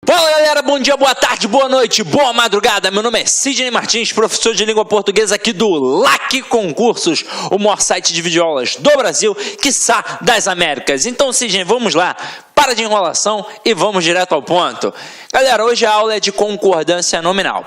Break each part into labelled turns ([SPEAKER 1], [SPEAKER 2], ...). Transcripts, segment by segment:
[SPEAKER 1] Fala galera, bom dia, boa tarde, boa noite, boa madrugada. Meu nome é Sidney Martins, professor de língua portuguesa aqui do LAC Concursos, o maior site de videoaulas do Brasil, quiçá das Américas. Então, Sidney, vamos lá, para de enrolação e vamos direto ao ponto. Galera, hoje a aula é de concordância nominal.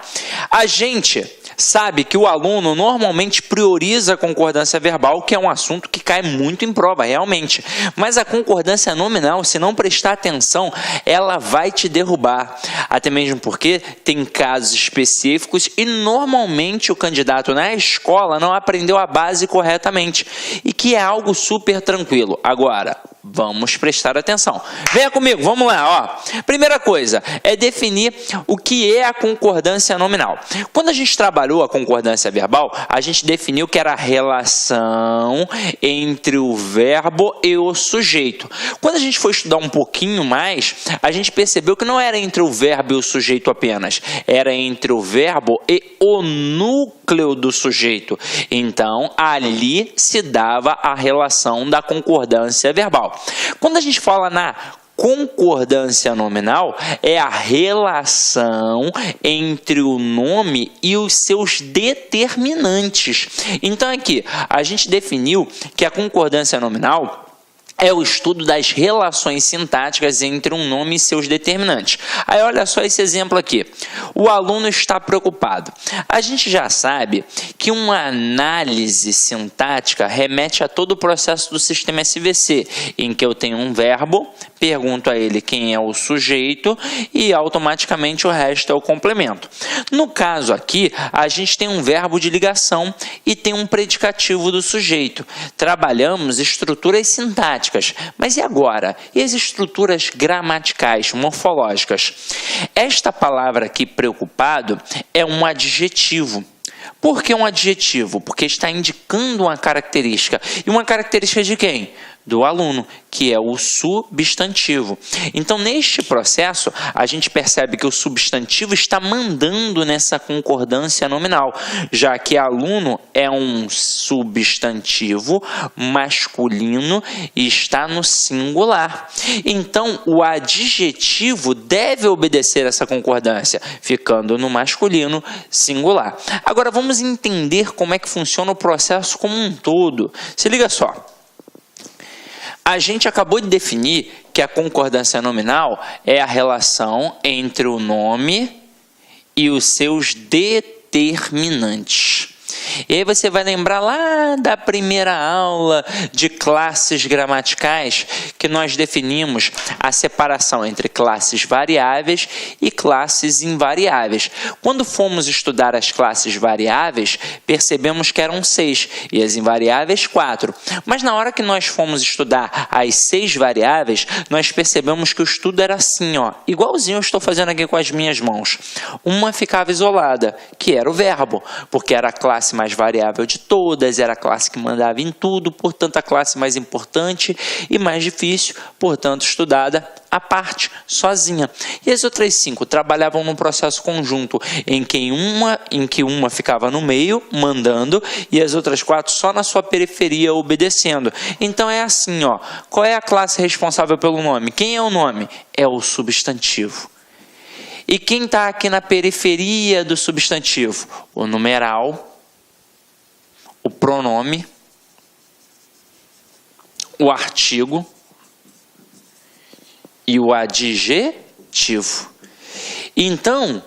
[SPEAKER 1] A gente sabe que o aluno normalmente prioriza a concordância verbal, que é um assunto que cai muito em prova, realmente. Mas a concordância nominal, se não prestar atenção, ela vai te derrubar. Até mesmo porque tem casos específicos e normalmente o candidato na escola não aprendeu a base corretamente. E que é algo super tranquilo. Agora, vamos prestar atenção. Venha comigo, vamos lá. Ó. Primeira coisa é definir o que é a concordância nominal. Quando a gente trabalhou a concordância verbal, a gente definiu que era a relação entre o verbo e o sujeito. Quando a gente foi estudar um pouquinho mais, a gente percebeu que não era entre o verbo e o sujeito apenas, era entre o verbo e o núcleo do sujeito. Então, ali se dava a relação da concordância verbal. Quando a gente fala na concordância nominal, é a relação entre o nome e os seus determinantes. Então, aqui, a gente definiu que a concordância nominal é o estudo das relações sintáticas entre um nome e seus determinantes. Aí olha só esse exemplo aqui. O aluno está preocupado. A gente já sabe que uma análise sintática remete a todo o processo do sistema SVC, em que eu tenho um verbo, pergunto a ele quem é o sujeito e automaticamente o resto é o complemento. No caso aqui, a gente tem um verbo de ligação e tem um predicativo do sujeito. Trabalhamos estruturas sintáticas. Mas e agora? E as estruturas gramaticais, morfológicas? Esta palavra aqui, preocupado, é um adjetivo. Por que um adjetivo? Porque está indicando uma característica. E uma característica de quem? Do aluno, que é o substantivo. Então, neste processo, a gente percebe que o substantivo está mandando nessa concordância nominal, já que aluno é um substantivo masculino e está no singular. Então, o adjetivo deve obedecer essa concordância, ficando no masculino singular. Agora, vamos entender como é que funciona o processo como um todo. Se liga só. A gente acabou de definir que a concordância nominal é a relação entre o nome e os seus determinantes. E aí você vai lembrar lá da primeira aula de classes gramaticais que nós definimos a separação entre classes variáveis e classes invariáveis. Quando fomos estudar as classes variáveis, percebemos que eram 6 e as invariáveis 4. Mas na hora que nós fomos estudar as 6 variáveis, nós percebemos que o estudo era assim, ó, igualzinho eu estou fazendo aqui com as minhas mãos. Uma ficava isolada, que era o verbo, porque era a classe mais variável de todas, era a classe que mandava em tudo, portanto a classe mais importante e mais difícil, portanto estudada à parte, sozinha. E as outras 5 trabalhavam num processo conjunto, em que uma ficava no meio, mandando, e as outras 4 só na sua periferia, obedecendo. Então é assim, ó, qual é a classe responsável pelo nome? Quem é o nome? É o substantivo. E quem está aqui na periferia do substantivo? O numeral, o pronome, o artigo e o adjetivo. Então,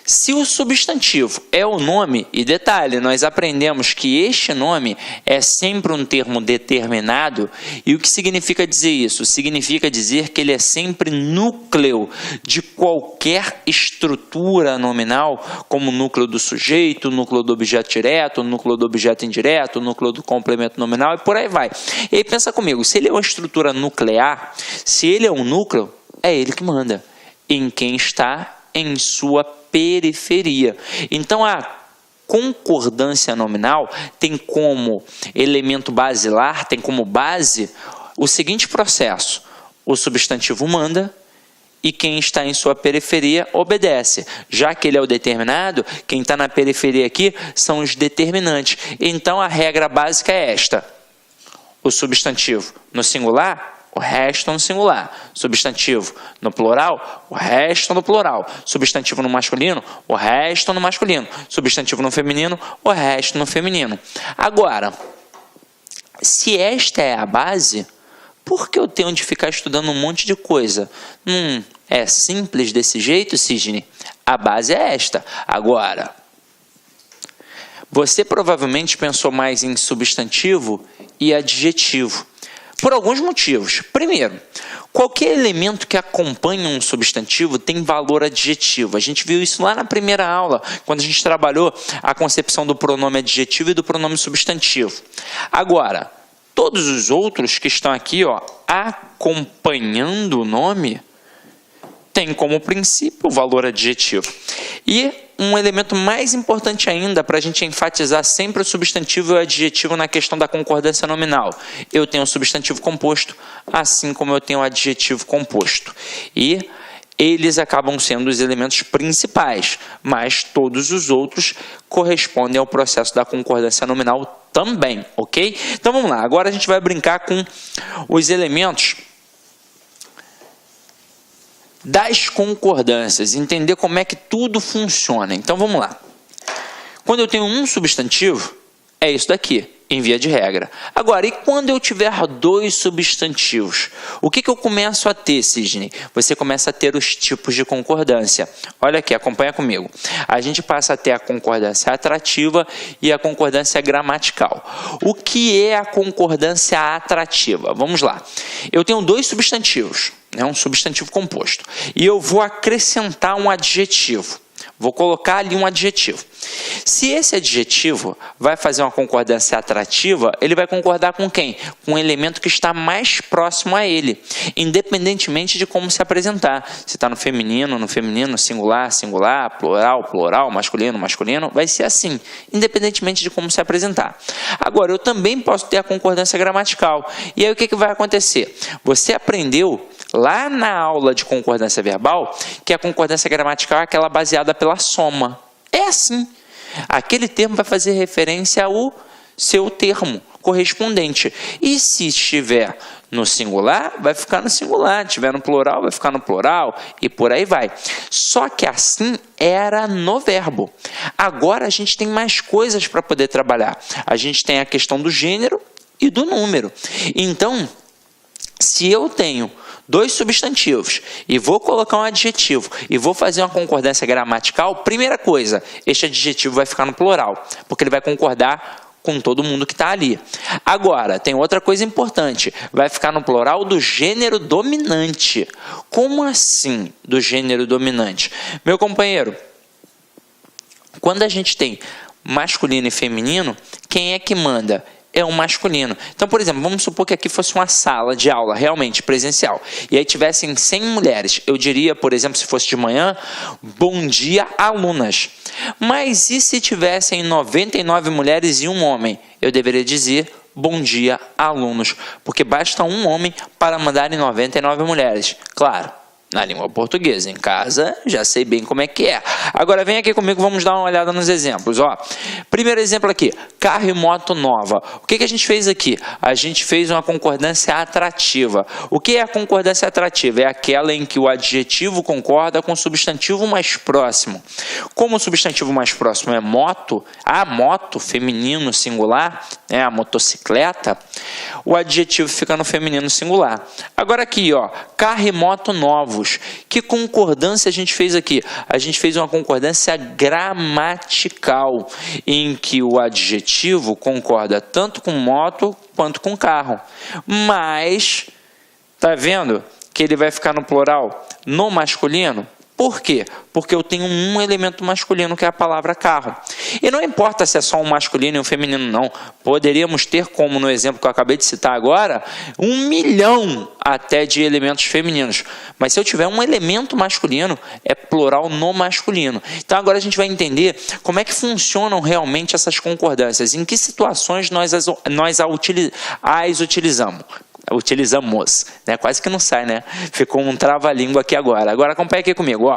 [SPEAKER 1] se o substantivo é o nome, e detalhe, nós aprendemos que este nome é sempre um termo determinado, e o que significa dizer isso? Significa dizer que ele é sempre núcleo de qualquer estrutura nominal, como o núcleo do sujeito, o núcleo do objeto direto, o núcleo do objeto indireto, o núcleo do complemento nominal e por aí vai. E aí pensa comigo, se ele é uma estrutura nuclear, se ele é um núcleo, é ele que manda em quem está em sua periferia. Então, a concordância nominal tem como elemento basilar, tem como base o seguinte processo: o substantivo manda e quem está em sua periferia obedece. Já que ele é o determinado, quem está na periferia aqui são os determinantes. Então, a regra básica é esta: o substantivo no singular o resto no singular. Substantivo no plural, o resto no plural. Substantivo no masculino, o resto no masculino. Substantivo no feminino, o resto no feminino. Agora, se esta é a base, por que eu tenho de ficar estudando um monte de coisa? É simples desse jeito, Sidney? A base é esta. Agora, você provavelmente pensou mais em substantivo e adjetivo, por alguns motivos. Primeiro, qualquer elemento que acompanha um substantivo tem valor adjetivo. A gente viu isso lá na primeira aula, quando a gente trabalhou a concepção do pronome adjetivo e do pronome substantivo. Agora, todos os outros que estão aqui, acompanhando o nome, tem como princípio o valor adjetivo. E um elemento mais importante ainda, para a gente enfatizar sempre o substantivo e o adjetivo na questão da concordância nominal. Eu tenho o substantivo composto, assim como eu tenho o adjetivo composto. E eles acabam sendo os elementos principais, mas todos os outros correspondem ao processo da concordância nominal também, ok? Então vamos lá, agora a gente vai brincar com os elementos das concordâncias, entender como é que tudo funciona. Então vamos lá. Quando eu tenho um substantivo, é isso daqui, em via de regra. Agora, e quando eu tiver dois substantivos? O que eu começo a ter, Sidney? Você começa a ter os tipos de concordância. Olha aqui, acompanha comigo. A gente passa a ter a concordância atrativa e a concordância gramatical. O que é a concordância atrativa? Vamos lá. Eu tenho dois substantivos, um substantivo composto, e eu vou acrescentar um adjetivo. Vou colocar ali um adjetivo. Se esse adjetivo vai fazer uma concordância atrativa, ele vai concordar com quem? Com um elemento que está mais próximo a ele, independentemente de como se apresentar. Se está no feminino, singular, singular, plural, plural, masculino, masculino, vai ser assim, independentemente de como se apresentar. Agora, eu também posso ter a concordância gramatical. E aí o que vai acontecer? Você aprendeu lá na aula de concordância verbal que a concordância gramatical é aquela baseada pela soma. É assim. Aquele termo vai fazer referência ao seu termo correspondente. E se estiver no singular, vai ficar no singular. Se estiver no plural, vai ficar no plural. E por aí vai. Só que assim era no verbo. Agora a gente tem mais coisas para poder trabalhar. A gente tem a questão do gênero e do número. Então, se eu tenho dois substantivos e vou colocar um adjetivo e vou fazer uma concordância gramatical, primeira coisa, este adjetivo vai ficar no plural, porque ele vai concordar com todo mundo que está ali. Agora, tem outra coisa importante, vai ficar no plural do gênero dominante. Como assim do gênero dominante? Meu companheiro, quando a gente tem masculino e feminino, quem é que manda? É o masculino. Então, por exemplo, vamos supor que aqui fosse uma sala de aula realmente presencial e aí tivessem 100 mulheres. Eu diria, por exemplo, se fosse de manhã, bom dia, alunas. Mas e se tivessem 99 mulheres e um homem? Eu deveria dizer bom dia, alunos, porque basta um homem para mandar em 99 mulheres. Claro, na língua portuguesa. Em casa, já sei bem como é que é. Agora, vem aqui comigo, vamos dar uma olhada nos exemplos. Primeiro exemplo aqui, carro e moto nova. O que a gente fez aqui? A gente fez uma concordância atrativa. O que é a concordância atrativa? É aquela em que o adjetivo concorda com o substantivo mais próximo. Como o substantivo mais próximo é moto, a moto, feminino singular, a motocicleta, o adjetivo fica no feminino singular. Agora aqui, carro e moto novos. Que concordância a gente fez aqui? A gente fez uma concordância gramatical, em que o adjetivo concorda tanto com moto quanto com carro. Mas, tá vendo que ele vai ficar no plural no masculino? Por quê? Porque eu tenho um elemento masculino, que é a palavra carro. E não importa se é só um masculino e um feminino, não. Poderíamos ter, como no exemplo que eu acabei de citar agora, 1 milhão até de elementos femininos. Mas se eu tiver um elemento masculino, é plural no masculino. Então agora a gente vai entender como é que funcionam realmente essas concordâncias. Em que situações nós as utilizamos. Né? Quase que não sai, né? Ficou um trava-língua aqui agora. Agora acompanha aqui comigo,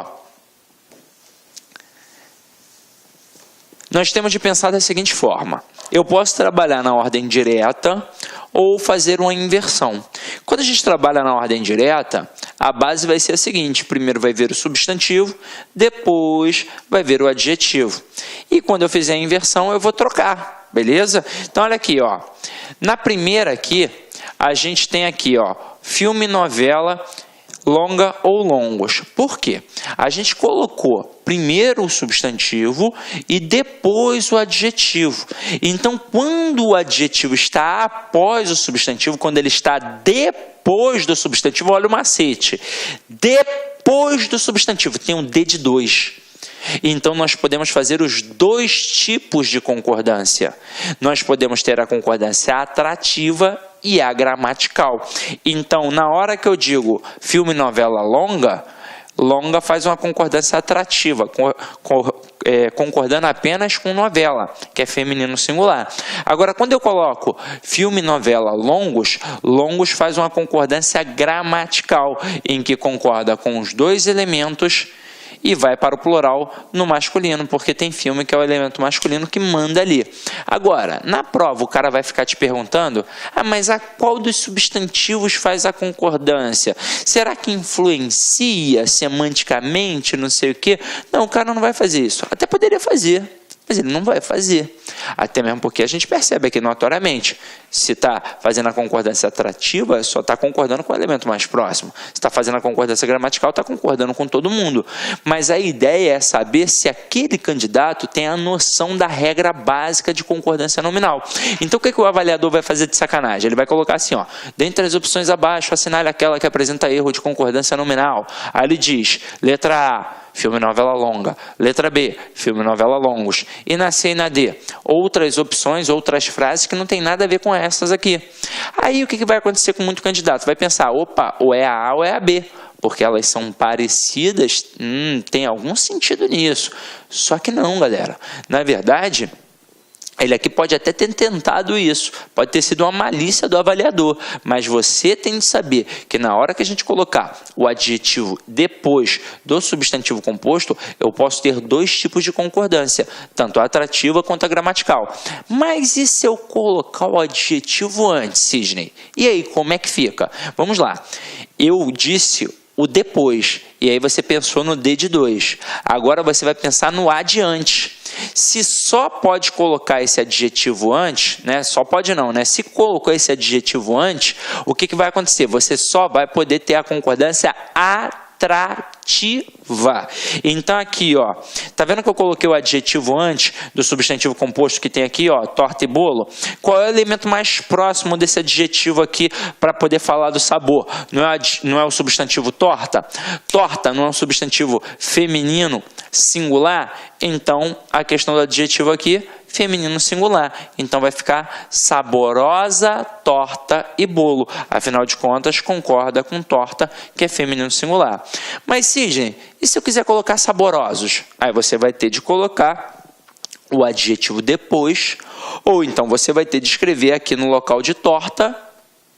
[SPEAKER 1] Nós temos de pensar da seguinte forma. Eu posso trabalhar na ordem direta ou fazer uma inversão. Quando a gente trabalha na ordem direta, a base vai ser a seguinte: primeiro vai ver o substantivo, depois vai ver o adjetivo. E quando eu fizer a inversão, eu vou trocar, beleza? Então, olha aqui, ó. Na primeira aqui, a gente tem aqui, ó, filme, novela, longa ou longos. Por quê? A gente colocou primeiro o substantivo e depois o adjetivo. Então, quando o adjetivo está após o substantivo, quando ele está depois do substantivo, olha o macete. Depois do substantivo, tem um D de 2. Então, nós podemos fazer os dois tipos de concordância. Nós podemos ter a concordância atrativa e a gramatical. Então, na hora que eu digo filme, novela, longa, longa faz uma concordância atrativa, concordando apenas com novela, que é feminino singular. Agora, quando eu coloco filme, novela, longos, longos faz uma concordância gramatical, em que concorda com os dois elementos e vai para o plural no masculino, porque tem filme que é o elemento masculino que manda ali. Agora, na prova, o cara vai ficar te perguntando: mas a qual dos substantivos faz a concordância? Será que influencia semanticamente, não sei o quê? Não, o cara não vai fazer isso. Até poderia fazer, mas ele não vai fazer. Até mesmo porque a gente percebe aqui notoriamente, se está fazendo a concordância atrativa, só está concordando com o elemento mais próximo. Se está fazendo a concordância gramatical, está concordando com todo mundo. Mas a ideia é saber se aquele candidato tem a noção da regra básica de concordância nominal. Então, o que o avaliador vai fazer de sacanagem? Ele vai colocar assim, ó, dentre as opções abaixo, assinale aquela que apresenta erro de concordância nominal. Aí ele diz, letra A, filme, novela longa. Letra B, filme, novela longos. E na C e na D, outras opções, outras frases que não tem nada a ver com essas aqui. Aí o que vai acontecer com muito candidato? Vai pensar, opa, ou é a A ou é a B, porque elas são parecidas, tem algum sentido nisso. Só que não, galera. Na verdade, ele aqui pode até ter tentado isso, pode ter sido uma malícia do avaliador, mas você tem de saber que na hora que a gente colocar o adjetivo depois do substantivo composto, eu posso ter dois tipos de concordância, tanto a atrativa quanto a gramatical. Mas e se eu colocar o adjetivo antes, Sidney? E aí, como é que fica? Vamos lá. Eu disse o depois, e aí você pensou no D de 2. Agora você vai pensar no adiante. Se só pode colocar esse adjetivo antes, né? Só pode não, né? Se colocou esse adjetivo antes, o que vai acontecer? Você só vai poder ter a concordância atrativa. Então aqui, ó, tá vendo que eu coloquei o adjetivo antes do substantivo composto que tem aqui, ó, torta e bolo? Qual é o elemento mais próximo desse adjetivo aqui para poder falar do sabor? Não é o substantivo torta? Torta não é um substantivo feminino singular? Então a questão do adjetivo aqui, feminino singular. Então vai ficar saborosa, torta e bolo. Afinal de contas, concorda com torta, que é feminino singular. Mas, Sidney, e se eu quiser colocar saborosos? Aí você vai ter de colocar o adjetivo depois, ou então você vai ter de escrever aqui no local de torta,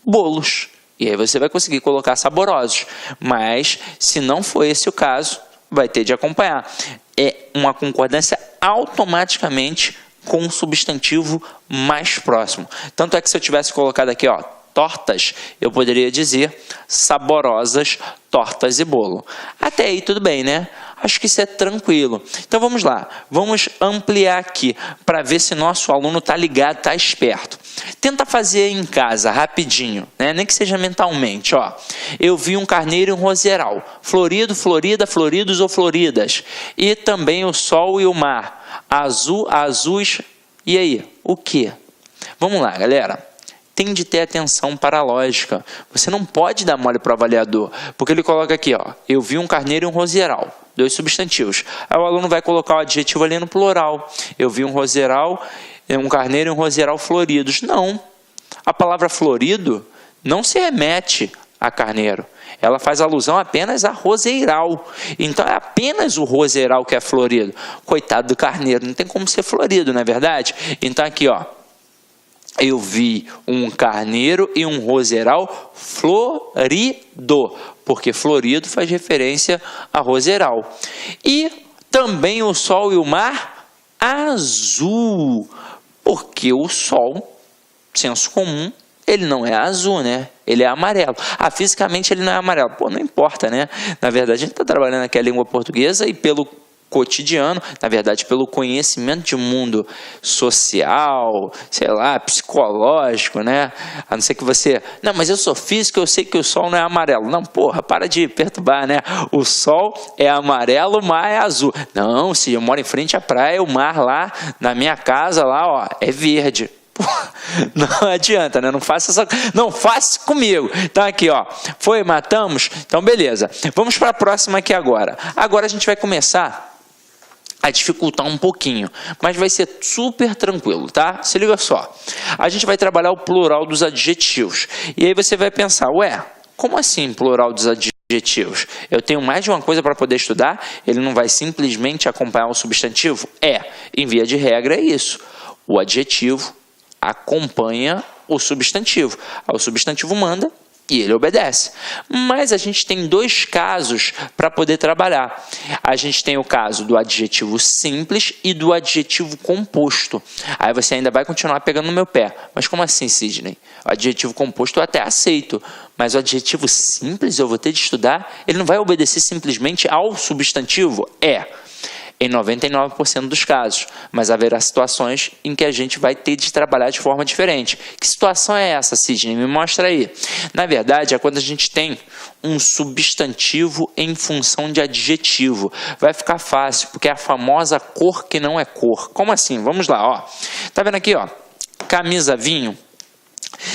[SPEAKER 1] bolos. E aí você vai conseguir colocar saborosos. Mas, se não for esse o caso, vai ter de acompanhar. É uma concordância automaticamente com o substantivo mais próximo. Tanto é que se eu tivesse colocado aqui, ó, tortas, eu poderia dizer saborosas tortas e bolo. Até aí tudo bem, né? Acho que isso é tranquilo. Então vamos lá, vamos ampliar aqui para ver se nosso aluno está ligado, está esperto. Tenta fazer em casa, rapidinho, né? Nem que seja mentalmente, ó. Eu vi um carneiro e um roseral, florido, florida, floridos ou floridas, e também o sol e o mar, azul, azuis, e aí, o que? Vamos lá, galera. Tem de ter atenção para a lógica. Você não pode dar mole para o avaliador, porque ele coloca aqui, ó, eu vi um carneiro e um roseral, dois substantivos. Aí o aluno vai colocar o adjetivo ali no plural. Eu vi um roseral, um carneiro e um roseral floridos. Não. A palavra florido não se remete a carneiro. Ela faz alusão apenas a roseiral. Então é apenas o roseiral que é florido. Coitado do carneiro, não tem como ser florido, não é verdade? Então aqui, ó. Eu vi um carneiro e um roseral florido, porque florido faz referência a roseral. E também o sol e o mar azul, porque o sol, senso comum, Ele não é azul, né? Ele é amarelo. Ah, fisicamente ele não é amarelo. Pô, não importa, né? Na verdade, a gente está trabalhando aqui a língua portuguesa e pelo cotidiano, na verdade, pelo conhecimento de mundo social, sei lá, psicológico, né? A não ser que você... Não, mas eu sou físico, eu sei que o sol não é amarelo. Não, porra, para de perturbar, né? O sol é amarelo, o mar é azul. Não, se eu moro em frente à praia, o mar lá, na minha casa, lá, ó, é verde. Não adianta, né? Não faça comigo. Então aqui, ó, foi, matamos. Então beleza. Vamos para a próxima aqui agora. Agora a gente vai começar a dificultar um pouquinho, mas vai ser super tranquilo, tá? Se liga só. A gente vai trabalhar o plural dos adjetivos. E aí você vai pensar, ué, como assim plural dos adjetivos? Eu tenho mais de uma coisa para poder estudar? Ele não vai simplesmente acompanhar o substantivo? Em via de regra é isso. O adjetivo acompanha o substantivo. O substantivo manda e ele obedece. Mas a gente tem dois casos para poder trabalhar. A gente tem o caso do adjetivo simples e do adjetivo composto. Aí você ainda vai continuar pegando no meu pé. Mas como assim, Sidney? O adjetivo composto eu até aceito, mas o adjetivo simples eu vou ter de estudar? Ele não vai obedecer simplesmente ao substantivo? Em 99% dos casos, mas haverá situações em que a gente vai ter de trabalhar de forma diferente. Que situação é essa, Sidney? Me mostra aí. Na verdade, é quando a gente tem um substantivo em função de adjetivo. Vai ficar fácil, porque é a famosa cor que não é cor. Como assim? Vamos lá, ó. Tá vendo aqui, ó? Camisa vinho.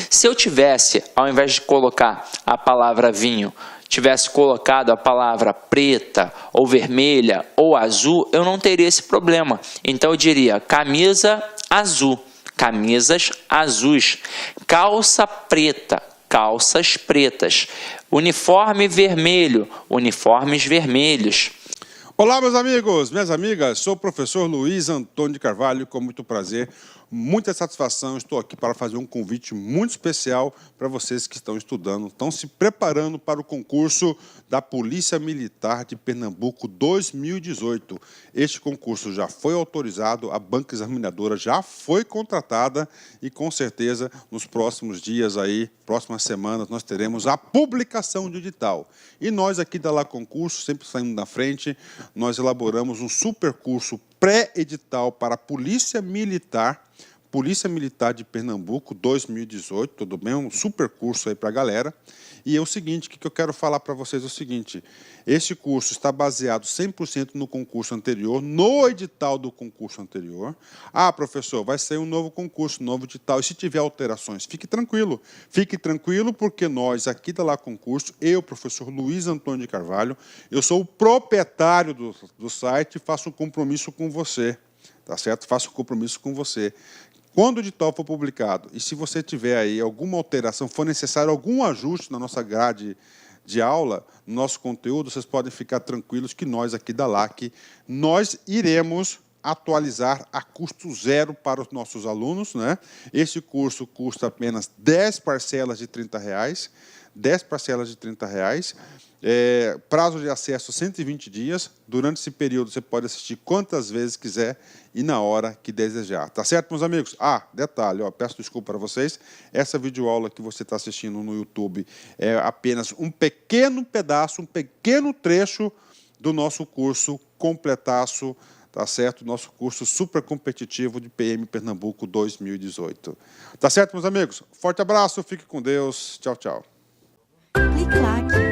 [SPEAKER 1] Se eu tivesse, ao invés de colocar a palavra vinho, tivesse colocado a palavra preta, ou vermelha, ou azul, eu não teria esse problema. Então eu diria camisa azul, camisas azuis, calça preta, calças pretas, uniforme vermelho, uniformes vermelhos.
[SPEAKER 2] Olá, meus amigos, minhas amigas, sou o professor Luiz Antônio de Carvalho, com muito prazer, muita satisfação, estou aqui para fazer um convite muito especial para vocês que estão estudando, estão se preparando para o concurso da Polícia Militar de Pernambuco 2018. Este concurso já foi autorizado, a banca examinadora já foi contratada e com certeza nos próximos dias aí, próximas semanas, nós teremos a publicação do edital. E nós aqui da Lá Concurso, sempre saindo na frente, nós elaboramos um super curso pré-edital para a Polícia Militar de Pernambuco 2018, tudo bem? Um super curso aí para a galera. E é o seguinte, o que eu quero falar para vocês é o seguinte, esse curso está baseado 100% no concurso anterior, no edital do concurso anterior. Ah, professor, vai sair um novo concurso, um novo edital, e se tiver alterações, fique tranquilo porque nós aqui da Lá Concurso, eu, professor Luiz Antônio de Carvalho, eu sou o proprietário do site e faço um compromisso com você, tá certo? Faço um compromisso com você. Quando o edital for publicado, e se você tiver aí alguma alteração, for necessário algum ajuste na nossa grade de aula, no nosso conteúdo, vocês podem ficar tranquilos que nós aqui da LAC, nós iremos atualizar a custo zero para os nossos alunos, né? Esse curso custa apenas 10 parcelas de R$30, 10 parcelas de R$30, prazo de acesso 120 dias, durante esse período você pode assistir quantas vezes quiser e na hora que desejar, tá certo, meus amigos? Ah, detalhe, ó, peço desculpa para vocês, essa videoaula que você está assistindo no YouTube é apenas um pequeno pedaço, um pequeno trecho do nosso curso completaço, tá certo? Nosso curso super competitivo de PM Pernambuco 2018. Tá certo, meus amigos? Forte abraço, fique com Deus, tchau, tchau.
[SPEAKER 3] Clique lá.